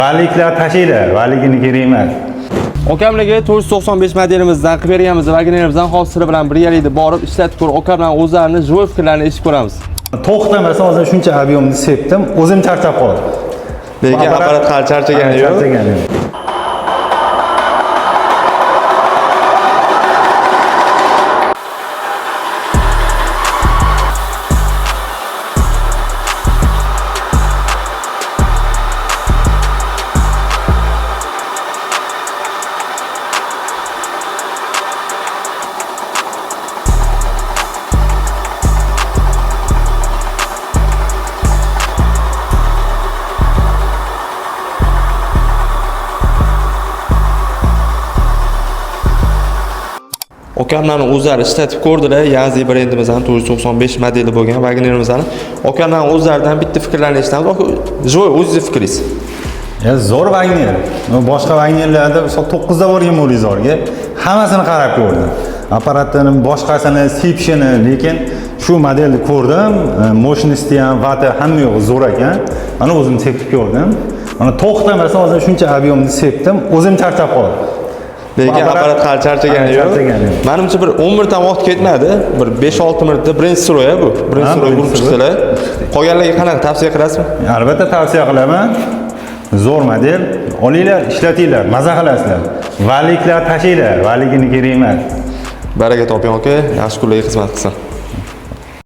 Valiklar tashiylar, valigini kerak emas. Okamlarga 495 modelimizdan qilib berganmiz vagonerimizdan hozir bilan birgalikda borib ishlatib ko'rib, okamdan o'zlarini joy fikrlarini eshitib ko'ramiz. To'xtamasa hozir shuncha ob'yomni sepdim, o'zim charchab qoldim. Lekin apparat hali charchagani yo'q. Okamlarni o'zlari ishlatib ko'rdilar. Yazi brendimizdan 495 modeli bo'lgan vagonerimizdan. Okamlarni o'zlaridan bitta fikrlarni eshitamiz. Joy o'zingiz fikringiz. Zo'r vagoner. Boshqa vagonerlarda 9 da borgan Molizorga hammasini qarab ko'rdim. Apparatning boshqasini, sepishini, lekin shu modelni ko'rdim. Mощности ham, vati hamma yo'q zo'r ekan. Mana o'zim sepib ko'rdim. Mana to'xtamasa hozir shuncha ob'yomni sepdim, o'zim charchab qoldim. Lekin apparat hali charchagani yo'q. Menimcha bir 10 minutdan vaqt ketmadi. Bir 5-6 minutda Brenstroy bu. Brenstroy bo'lib chiqdilar. Qolganlarga qanaqa tavsiya qilasizmi? Albatta tavsiya qilaman. Zo'r model. Olinglar, ishlatinglar, maza qilasizlar. Valiklar tashiylar, valigini kerak emas. Baraka toping aka, yaxshi kunlarga xizmat qilsin.